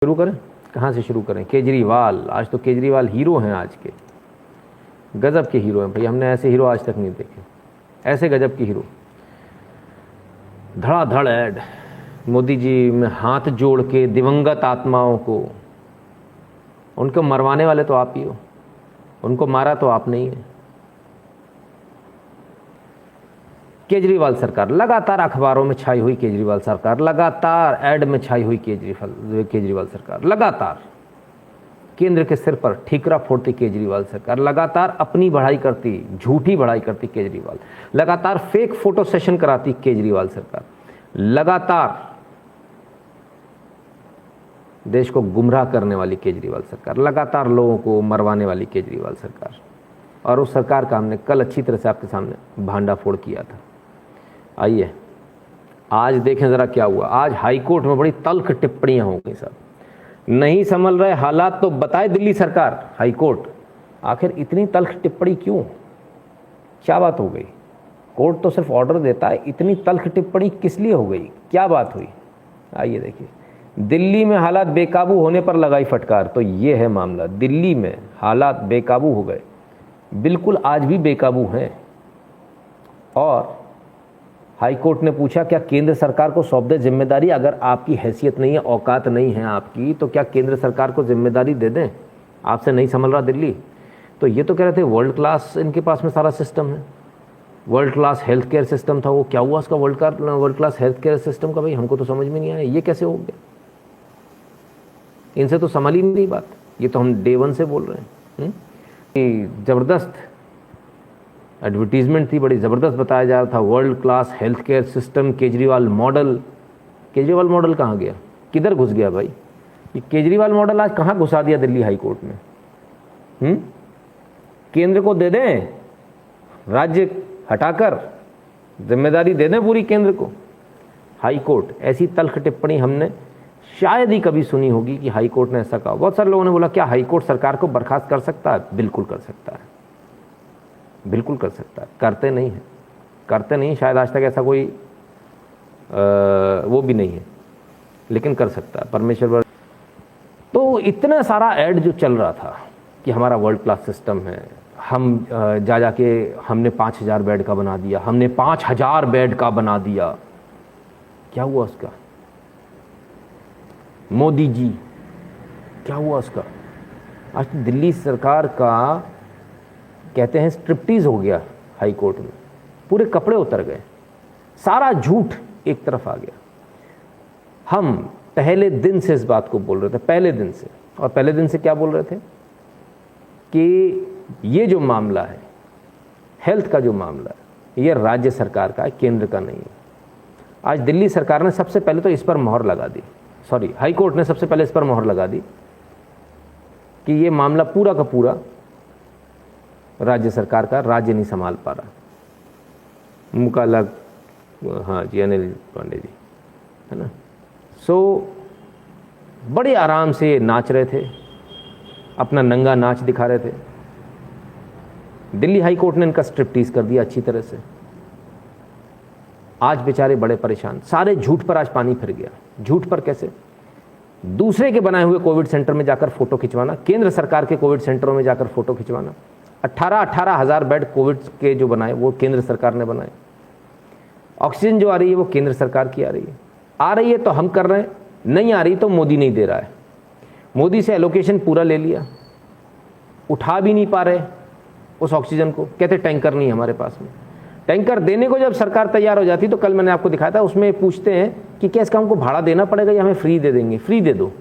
शुरू करें? कहाँ से शुरू करें? केजरीवाल। आज तो केजरीवाल हीरो हैं, आज के गजब के हीरो हैं भाई। हमने ऐसे हीरो आज तक नहीं देखे, ऐसे गजब के हीरो। धड़ाधड़ ऐड, मोदी जी में हाथ जोड़ के दिवंगत आत्माओं को, उनको मरवाने वाले तो आप ही हो, उनको मारा तो आप नहीं है। केजरीवाल सरकार, लगातार अखबारों में छाई हुई केजरीवाल सरकार, लगातार ऐड में छाई हुई केजरीवाल सरकार, लगातार केंद्र के सिर पर ठीकरा फोड़ती केजरीवाल सरकार, लगातार अपनी बढ़ाई करती, झूठी बढ़ाई करती केजरीवाल, लगातार फेक फोटो सेशन कराती केजरीवाल सरकार, लगातार देश को गुमराह करने वाली केजरीवाल सरकार, लगातार लोगों को मरवाने वाली केजरीवाल सरकार। और उस सरकार का हमने कल अच्छी तरह से आपके सामने भांडाफोड़ किया था। आइए आज देखें ज़रा क्या हुआ। आज हाईकोर्ट में बड़ी तल्ख टिप्पणियां हो गई साहब। नहीं संभल रहे हालात तो बताए दिल्ली सरकार, हाईकोर्ट आखिर इतनी तल्ख टिप्पणी क्यों? क्या बात हो गई? कोर्ट तो सिर्फ ऑर्डर देता है, इतनी तल्ख टिप्पणी किस लिए हो गई? क्या बात हुई? आइए देखिए। दिल्ली में हालात बेकाबू होने पर लगाई फटकार। तो ये है मामला, दिल्ली में हालात बेकाबू हो गए, बिल्कुल आज भी बेकाबू हैं। और हाईकोर्ट ने पूछा क्या केंद्र सरकार को सौंप दे जिम्मेदारी? अगर आपकी हैसियत नहीं है, औकात नहीं है आपकी, तो क्या केंद्र सरकार को जिम्मेदारी दे दें? आपसे नहीं संभल रहा दिल्ली। तो ये तो कह रहे थे वर्ल्ड क्लास इनके पास में सारा सिस्टम है, world class health care system था। वो क्या हुआ उसका world class health care system का? भाई हमको तो समझ में नहीं आया, ये कैसे हो गया? इनसे तो संभल ही नहीं बात। ये तो हम डे वन से बोल रहे हैं। ज़बरदस्त एडवर्टीजमेंट थी, बड़ी ज़बरदस्त बताया जा रहा था, world class health care system, Kejriwal model. Kejriwal model कहाँ गया, किधर घुस गया भाई? ये केजरीवाल मॉडल आज कहाँ घुसा दिया दिल्ली हाई कोर्ट में? केंद्र को दे दें, राज्य हटाकर जिम्मेदारी दे दें पूरी केंद्र को। हाई कोर्ट ऐसी तल्ख टिप्पणी हमने शायद ही कभी सुनी होगी कि हाई कोर्ट ने ऐसा कहा। बहुत सारे लोगों ने बोला क्या हाई कोर्ट सरकार को बर्खास्त कर सकता है? बिल्कुल कर सकता है, बिल्कुल कर सकता है। करते नहीं है, करते नहीं, शायद आज तक ऐसा कोई वो भी नहीं है, लेकिन कर सकता है परमेश्वर। तो इतना सारा ऐड जो चल रहा था कि हमारा वर्ल्ड क्लास सिस्टम है, हम जाके हमने 5000 बेड का बना दिया, हमने 5000 बेड का बना दिया। क्या हुआ उसका? मोदी जी क्या हुआ उसका? आज तो दिल्ली सरकार का कहते हैं स्ट्रिप्टीज हो गया हाई कोर्ट में, पूरे कपड़े उतर गए, सारा झूठ एक तरफ आ गया। हम पहले दिन से इस बात को बोल रहे थे, पहले दिन से। और पहले दिन से क्या बोल रहे थे कि ये जो मामला है, हेल्थ का जो मामला है, ये राज्य सरकार का है, केंद्र का नहीं है। आज दिल्ली सरकार ने सबसे पहले तो इस पर मोहर लगा दी, सॉरी हाई कोर्ट ने सबसे पहले इस पर मोहर लगा दी कि ये मामला पूरा का पूरा राज्य सरकार का, राज्य नहीं संभाल पा रहा। मुका लग, हाँ जी, अनिल पांडे जी है ना। सो बड़े आराम से नाच रहे थे, अपना नंगा नाच दिखा रहे थे। दिल्ली हाई कोर्ट ने इनका स्ट्रिप्टीज कर दिया अच्छी तरह से। आज बेचारे बड़े परेशान, सारे झूठ पर आज पानी फिर गया। झूठ पर कैसे? दूसरे के बनाए हुए कोविड सेंटर में जाकर फोटो खिंचवाना, केंद्र सरकार के कोविड सेंटरों में जाकर फोटो खिंचवाना। 18 हजार बेड कोविड के जो बनाए वो केंद्र सरकार ने बनाए। ऑक्सीजन जो आ रही है वो केंद्र सरकार की आ रही है तो हम कर रहे हैं, नहीं आ रही तो मोदी नहीं दे रहा है। मोदी से एलोकेशन पूरा ले लिया, उठा भी नहीं पा रहे उस ऑक्सीजन को, कहते टैंकर नहीं हमारे पास में। टैंकर देने को जब सरकार तैयार हो जाती तो कल मैंने आपको दिखाया था, उसमें पूछते हैं कि क्या इसका हमको भाड़ा देना पड़ेगा या हमें फ्री दे देंगे? फ्री दे दो।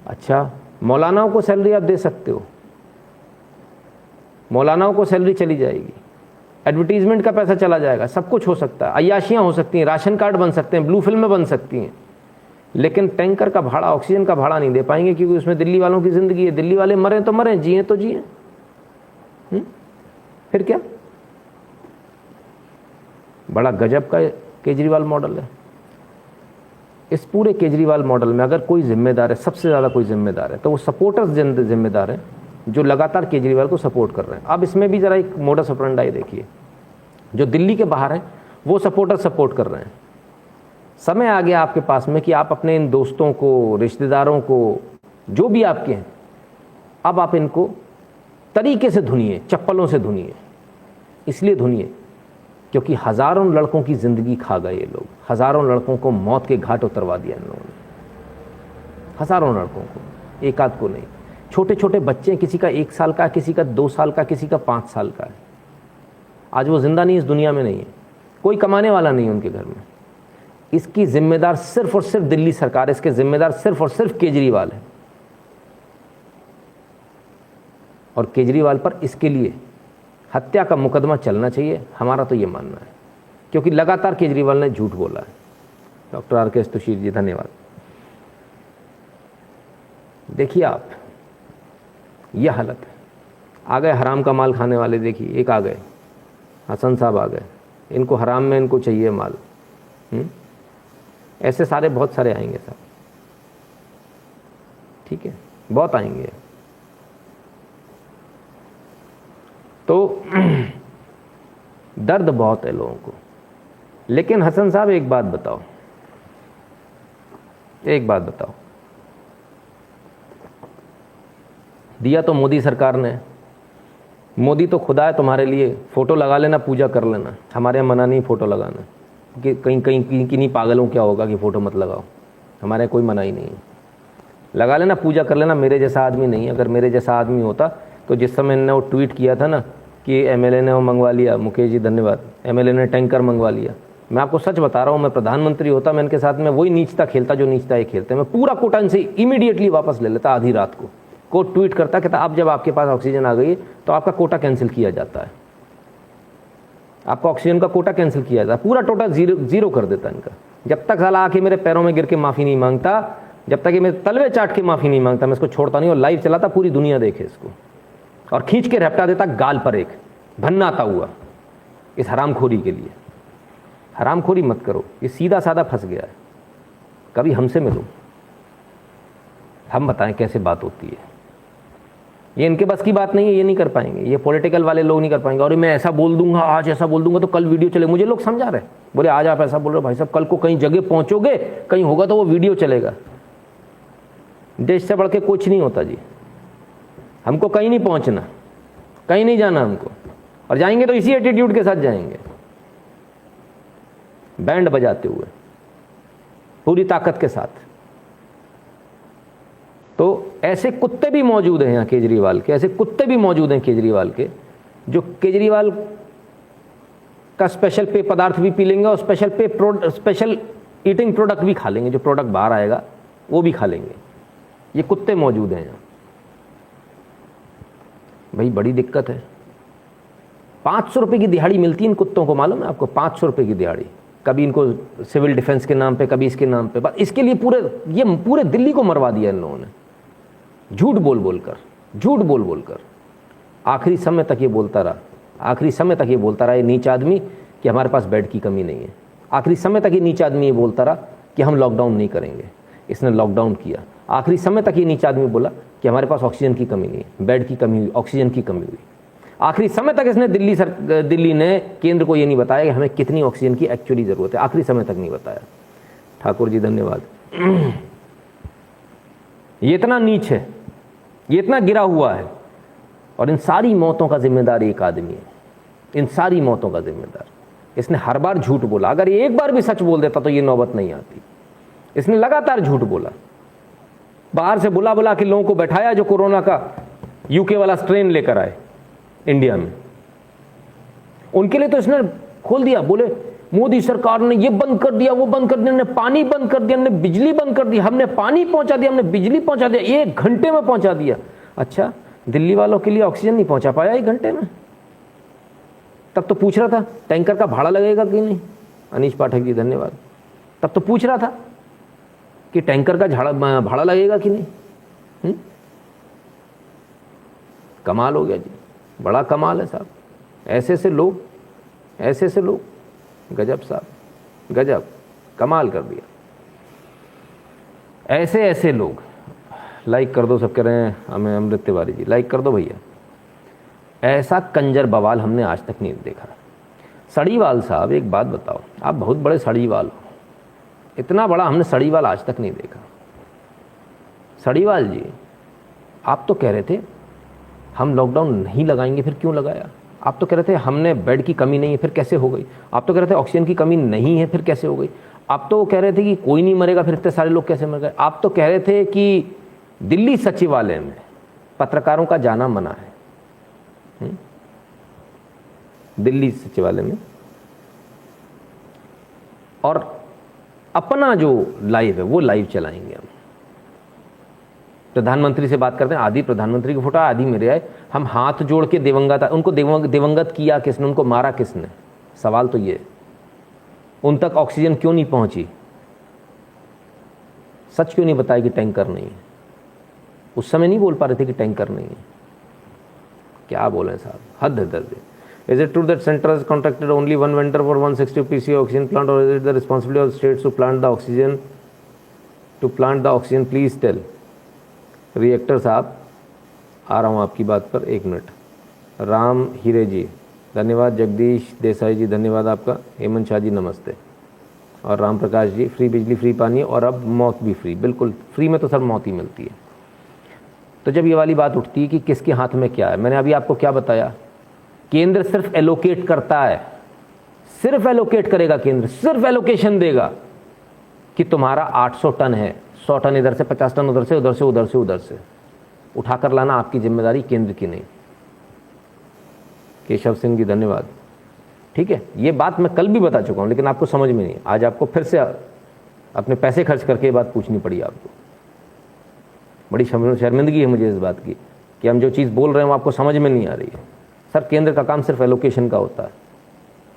अच्छा, मौलानाओं को सैलरी आप दे सकते हो, मौलानाओं को सैलरी चली जाएगी, एडवर्टीजमेंट का पैसा चला जाएगा, सब कुछ हो सकता है, अय्याशियाँ हो सकती हैं, राशन कार्ड बन सकते हैं, ब्लू फिल्में बन सकती हैं, लेकिन टैंकर का भाड़ा, ऑक्सीजन का भाड़ा नहीं दे पाएंगे, क्योंकि उसमें दिल्ली वालों की ज़िंदगी है। दिल्ली वाले मरें तो मरें, जिए तो जिए। फिर क्या? बड़ा गजब का केजरीवाल मॉडल है। इस पूरे केजरीवाल मॉडल में अगर कोई जिम्मेदार है, सबसे ज़्यादा कोई जिम्मेदार है, तो वो सपोर्टर्स जिम्मेदार हैं जो लगातार केजरीवाल को सपोर्ट कर रहे हैं। अब इसमें भी ज़रा एक मोडस ऑपरेंडी देखिए, जो दिल्ली के बाहर हैं वो सपोर्टर सपोर्ट कर रहे हैं, समय आ गया आपके पास में कि आप अपने इन दोस्तों को, रिश्तेदारों को, जो भी आपके हैं, अब आप इनको तरीके से धुनिए, चप्पलों से धुनिए। इसलिए धुनिए क्योंकि हज़ारों लड़कों की ज़िंदगी खा गए ये लोग, हज़ारों लड़कों को मौत के घाट उतरवा दिया इन लोगों ने, हज़ारों लड़कों को, एक आध को नहीं। छोटे छोटे बच्चे, किसी का 1 साल का, किसी का 2 साल का, किसी का 5 साल का है। आज वो जिंदा नहीं, इस दुनिया में नहीं है, कोई कमाने वाला नहीं है उनके घर में। इसकी जिम्मेदार सिर्फ और सिर्फ दिल्ली सरकार है, इसके जिम्मेदार सिर्फ और सिर्फ केजरीवाल है। और केजरीवाल पर इसके लिए हत्या का मुकदमा चलना चाहिए, हमारा तो ये मानना है, क्योंकि लगातार केजरीवाल ने झूठ बोला है। Doctor R K. तुशीर जी, धन्यवाद। देखिए आप, यह हालत है। आ गए हराम का माल खाने वाले, देखिए एक आ गए, हसन साहब आ गए, इनको हराम में इनको चाहिए माल। ऐसे सारे बहुत सारे आएंगे साहब, ठीक है, बहुत आएंगे। तो दर्द बहुत है लोगों को। लेकिन हसन साहब एक बात बताओ, एक बात बताओ, दिया तो मोदी सरकार ने, मोदी तो खुदा है तुम्हारे लिए, फ़ोटो लगा लेना, पूजा कर लेना। हमारे यहाँ मना नहीं फ़ोटो लगाना, कि कहीं कहीं किन्हीं पागलों क्या होगा कि फ़ोटो मत लगाओ, हमारे यहाँ कोई मना ही नहीं है। लगा लेना, पूजा कर लेना। मेरे जैसा आदमी नहीं है, अगर मेरे जैसा आदमी होता तो जिस समय इन्होंने वो ट्वीट किया था ना कि एमएलए ने वो मंगवा लिया, मुकेश जी धन्यवाद, एमएलए ने टैंकर मंगवा लिया, मैं आपको सच बता रहा हूँ, मैं प्रधानमंत्री होता, मैं इनके साथ में वही नीचता खेलता जो नीचता ये खेलते, मैं पूरा कोटा इनसे इमीडिएटली वापस ले लेता। आधी रात को कोर्ट ट्वीट करता, कहता अब जब आपके पास ऑक्सीजन आ गई तो आपका कोटा कैंसिल किया जाता है, आपका ऑक्सीजन का कोटा कैंसिल किया जाता है, पूरा टोटल जीरो कर देता इनका। जब तक साला आके मेरे पैरों में गिर के माफ़ी नहीं मांगता, जब तक ये मेरे तलवे चाट के माफ़ी नहीं मांगता, मैं इसको छोड़ता नहीं और लाइव चलाता, पूरी दुनिया देखे इसको, और खींच के रपटा देता गाल पर एक भन्नाता हुआ इस हरामखोरी के लिए। हरामखोरी मत करो, ये सीधा साधा फंस गया है। कभी हमसे मिलो, हम बताएं कैसे बात होती है। ये इनके बस की बात नहीं है, ये नहीं कर पाएंगे, ये पॉलिटिकल वाले लोग नहीं कर पाएंगे। और मैं ऐसा बोल दूंगा, आज ऐसा बोल दूंगा तो कल वीडियो चले। मुझे लोग समझा रहे, बोले आज आप ऐसा बोल रहे हो भाई साहब, कल को कहीं जगह पहुंचोगे, कहीं होगा तो वो वीडियो चलेगा। देश से बढ़ के कुछ नहीं होता जी, हमको कहीं नहीं पहुंचना, कहीं नहीं जाना हमको, और जाएंगे तो इसी एटीट्यूड के साथ जाएंगे, बैंड बजाते हुए पूरी ताकत के साथ। तो ऐसे कुत्ते भी मौजूद हैं यहाँ केजरीवाल के, ऐसे कुत्ते भी मौजूद हैं केजरीवाल के, जो केजरीवाल का स्पेशल पे पदार्थ भी पी लेंगे और स्पेशल ईटिंग प्रोडक्ट भी खा लेंगे, जो प्रोडक्ट बाहर आएगा वो भी खा लेंगे। ये कुत्ते मौजूद हैं यहाँ भाई, बड़ी दिक्कत है। 500 रुपये की दिहाड़ी मिलती है इन कुत्तों को, मालूम है आपको? 500 रुपये की दिहाड़ी, कभी इनको सिविल डिफेंस के नाम पे, कभी इसके नाम पे। बस इसके लिए पूरे दिल्ली को मरवा दिया इन लोगों ने, झूठ बोल बोल कर। आखिरी समय तक ये बोलता रहा, आखिरी समय तक ये बोलता रहा ये नीच आदमी कि हमारे पास बेड की कमी नहीं है। आखिरी समय तक ये नीच आदमी ये बोलता रहा कि हम लॉकडाउन नहीं करेंगे, इसने लॉकडाउन किया। आखिरी समय तक ये नीच आदमी बोला कि हमारे पास ऑक्सीजन की कमी नहीं है, बेड की कमी हुई, ऑक्सीजन की कमी हुई। आखिरी समय तक इसने दिल्ली ने केंद्र को ये नहीं बताया कि हमें कितनी ऑक्सीजन की एक्चुअली ज़रूरत है, आखिरी समय तक नहीं बताया। ठाकुर जी धन्यवाद। ये इतना नीच है, ये इतना गिरा हुआ है, और इन सारी मौतों का जिम्मेदार एक आदमी है, इन सारी मौतों का जिम्मेदार। इसने हर बार झूठ बोला, अगर ये एक बार भी सच बोल देता तो ये नौबत नहीं आती। इसने लगातार झूठ बोला, बाहर से बुला के लोगों को बैठाया जो कोरोना का यूके वाला स्ट्रेन लेकर आए इंडिया में, उनके लिए तो इसने खोल दिया। बोले मोदी सरकार ने ये बंद कर दिया, वो बंद कर दिया, हमने पानी बंद कर दिया, हमने बिजली बंद कर दी, हमने पानी पहुंचा दिया, हमने बिजली पहुंचा दिया, 1 घंटे में पहुंचा दिया। अच्छा, दिल्ली वालों के लिए ऑक्सीजन नहीं पहुंचा पाया 1 घंटे में? तब तो पूछ रहा था टैंकर का भाड़ा लगेगा कि नहीं। अनीश पाठक जी धन्यवाद। तब तो पूछ रहा था कि टैंकर का भाड़ा लगेगा कि नहीं। कमाल हो गया जी, बड़ा कमाल है साहब। ऐसे से लोग गजब साहब, गजब, कमाल कर दिया। ऐसे लोग। लाइक कर दो, सब कह रहे हैं हमें, अमृत तिवारी जी लाइक कर दो भैया। ऐसा कंजर बवाल हमने आज तक नहीं देखा। सड़ीवाल साहब एक बात बताओ, आप बहुत बड़े सड़ीवाल हो, इतना बड़ा हमने सड़ीवाल आज तक नहीं देखा। सड़ीवाल जी, आप तो कह रहे थे हम लॉकडाउन नहीं लगाएंगे, फिर क्यों लगाया? आप तो कह रहे थे हमने बेड की कमी नहीं है, फिर कैसे हो गई? आप तो कह रहे थे ऑक्सीजन की कमी नहीं है, फिर कैसे हो गई? आप तो कह रहे थे कि कोई नहीं मरेगा, फिर इतने सारे लोग कैसे मर गए? आप तो कह रहे थे कि दिल्ली सचिवालय में पत्रकारों का जाना मना है। दिल्ली सचिवालय में, और अपना जो लाइव है वो लाइव चलाएंगे हम। प्रधानमंत्री से बात करते हैं, आदि प्रधानमंत्री की फोटो, आदि मेरे आए, हम हाथ जोड़ के दिवंगत, उनको दिवंगत किया किसने, उनको मारा किसने? सवाल तो ये, उन तक ऑक्सीजन क्यों नहीं पहुंची? सच क्यों नहीं बताया कि टैंकर नहीं है? उस समय नहीं बोल पा रहे थे कि टैंकर नहीं है। क्या बोले साहब, हद है दर्द। Is it true that Central has contracted only one vendor for 160 PCU oxygen plant, or is it the responsibility of states to plant the oxygen? Please tell. Reactor साहब, आ रहा हूँ आपकी बात पर, एक मिनट। राम हीरे जी धन्यवाद, जगदीश देसाई जी धन्यवाद आपका, हेमंत शाह जी नमस्ते, और राम प्रकाश जी फ्री बिजली फ्री पानी और अब मौत भी फ्री। बिल्कुल फ्री में तो सर मौत ही मिलती है। तो जब ये वाली बात उठती है कि किसके हाथ में क्या है, मैंने अभी आपको क्या बताया, केंद्र सिर्फ एलोकेट करता है, सिर्फ एलोकेट करेगा केंद्र, सिर्फ एलोकेशन देगा कि तुम्हारा 800 टन है, 100 टन इधर से, 50 टन उधर से, उधर से, उधर से, उधर से उठाकर लाना आपकी जिम्मेदारी, केंद्र की नहीं। केशव सिंह जी धन्यवाद। ठीक है, ये बात मैं कल भी बता चुका हूं, लेकिन आपको समझ में नहीं, आज आपको फिर से अपने पैसे खर्च करके ये बात पूछनी पड़ी आपको। बड़ी शर्मिंदगी है मुझे इस बात की कि हम जो चीज़ बोल रहे हैं वो आपको समझ में नहीं आ रही है। सर केंद्र का काम सिर्फ एलोकेशन का होता है।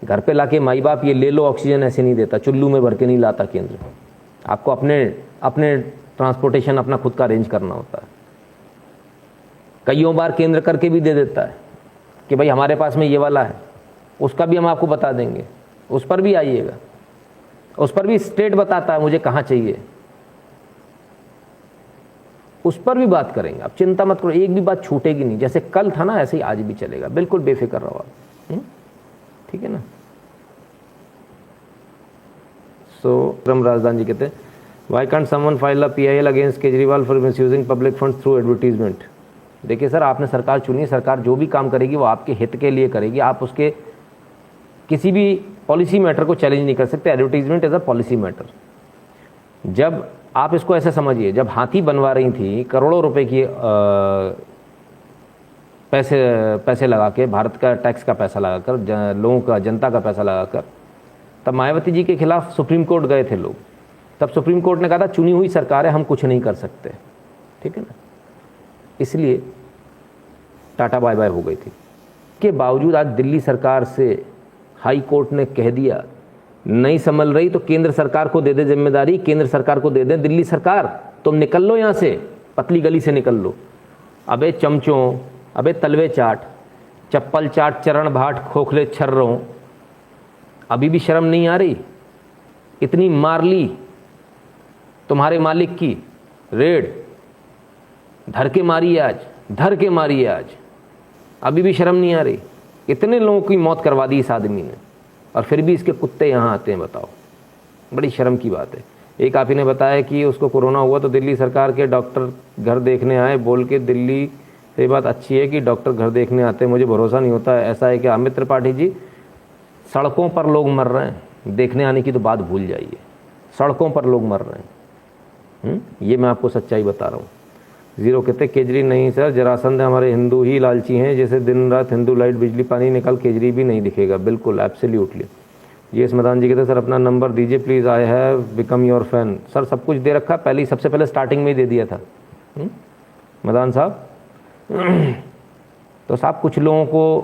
घर पे लाके माई बाप ये ले लो ऑक्सीजन ऐसे नहीं देता, चुल्लू में भर के नहीं लाता केंद्र। आपको अपने ट्रांसपोर्टेशन अपना खुद का अरेंज करना होता है। कईयों बार केंद्र करके भी दे देता है कि भाई हमारे पास में ये वाला है, उसका भी हम आपको बता देंगे, उस पर भी आइएगा। उस पर भी स्टेट बताता है मुझे कहाँ चाहिए, उस पर भी बात करेंगे। आप चिंता मत करो, एक भी बात छूटेगी नहीं। जैसे कल था ना ऐसे ही आज भी चलेगा, बिल्कुल बेफिक्र रहो आप। ठीक है ना। सो राजदान जी कहते हैं, why can't someone file a PIL against Kejriwal for misusing public fund through advertisement? देखिए सर, आपने सरकार चुनी है, सरकार जो भी काम करेगी वो आपके हित के लिए करेगी। आप उसके किसी भी पॉलिसी मैटर को चैलेंज नहीं कर सकते। Advertisement is a policy matter. जब आप इसको ऐसे समझिए, जब हाथी बनवा रही थी करोड़ों रुपए की पैसे लगा के, भारत का टैक्स का पैसा लगाकर, लोगों का, जनता का पैसा लगाकर, तब मायावती जी के खिलाफ सुप्रीम कोर्ट गए थे लोग। तब सुप्रीम कोर्ट ने कहा था चुनी हुई सरकार है, हम कुछ नहीं कर सकते। ठीक है ना। इसलिए टाटा बाय बाय हो गई थी। के बावजूद आज दिल्ली सरकार से हाई कोर्ट ने कह दिया नहीं संभल रही तो केंद्र सरकार को दे दे जिम्मेदारी, केंद्र सरकार को दे दे दिल्ली सरकार, तुम निकल लो यहाँ से, पतली गली से निकल लो। अबे चमचों, अबे तलवे चाट, चप्पल चाट, चरण भाट, खोखले छर्रों, अभी भी शर्म नहीं आ रही? इतनी मार ली तुम्हारे मालिक की, रेड धर के मारी है आज, धर के मारी है आज, अभी भी शर्म नहीं आ रही? इतने लोगों की मौत करवा दी इस आदमी ने, और फिर भी इसके कुत्ते यहाँ आते हैं। बताओ, बड़ी शर्म की बात है। एक आप ही ने बताया कि उसको कोरोना हुआ तो दिल्ली सरकार के डॉक्टर घर देखने आए, बोल के दिल्ली से बात अच्छी है कि डॉक्टर घर देखने आते हैं, मुझे भरोसा नहीं होता। ऐसा है कि अमित त्रिपाठी जी, सड़कों पर लोग मर रहे हैं, देखने आने की तो बात भूल जाइए। सड़कों पर लोग मर रहे हैं, ये मैं आपको सच्चाई बता रहा हूँ। जीरो कहते केजरी नहीं सर, जरासंध हमारे हिंदू ही लालची हैं, जैसे दिन रात हिंदू लाइट बिजली पानी निकल, केजरी भी नहीं दिखेगा। बिल्कुल एब्सोल्युटली। जी मदान जी कहते सर अपना नंबर दीजिए please, I have become your fan. Sir सब कुछ दे रखा, पहले ही सबसे पहले स्टार्टिंग में ही दे दिया था मदान साहब। तो साहब कुछ लोगों को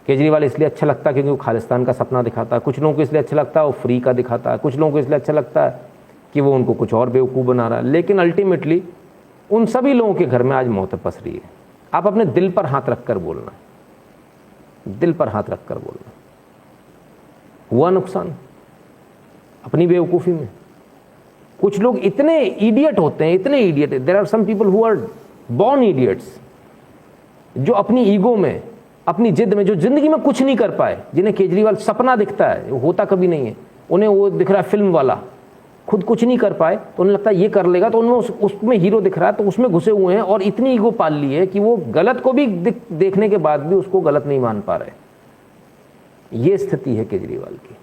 केजरीवाल इसलिए अच्छा लगता है क्योंकि वो खालिस्तान का सपना दिखाता है, कुछ लोगों को इसलिए अच्छा लगता है वो फ्री का दिखाता है, कुछ लोगों को इसलिए अच्छा लगता है कि वो उनको कुछ और बेवकूफ़ बना रहा है। लेकिन अल्टीमेटली उन सभी लोगों के घर में आज मौत पस रही है। आप अपने दिल पर हाथ रखकर बोलना, दिल पर हाथ रखकर बोलना। हुआ नुकसान अपनी बेवकूफ़ी में। कुछ लोग इतने इडियट होते हैं, इतने idiot, there are some people who are born idiots, जो अपनी ईगो में, अपनी जिद में, जो जिंदगी में कुछ नहीं कर पाए, जिन्हें केजरीवाल सपना दिखता है, वो होता कभी नहीं है। उन्हें वो दिख रहा है फिल्म वाला, खुद कुछ नहीं कर पाए तो उन्हें लगता है ये कर लेगा, तो उनमें उसमें हीरो दिख रहा है, तो उसमें घुसे हुए हैं और इतनी ईगो पाल ली है कि वो गलत को भी देखने के बाद भी उसको गलत नहीं मान पा रहे। ये स्थिति है केजरीवाल की।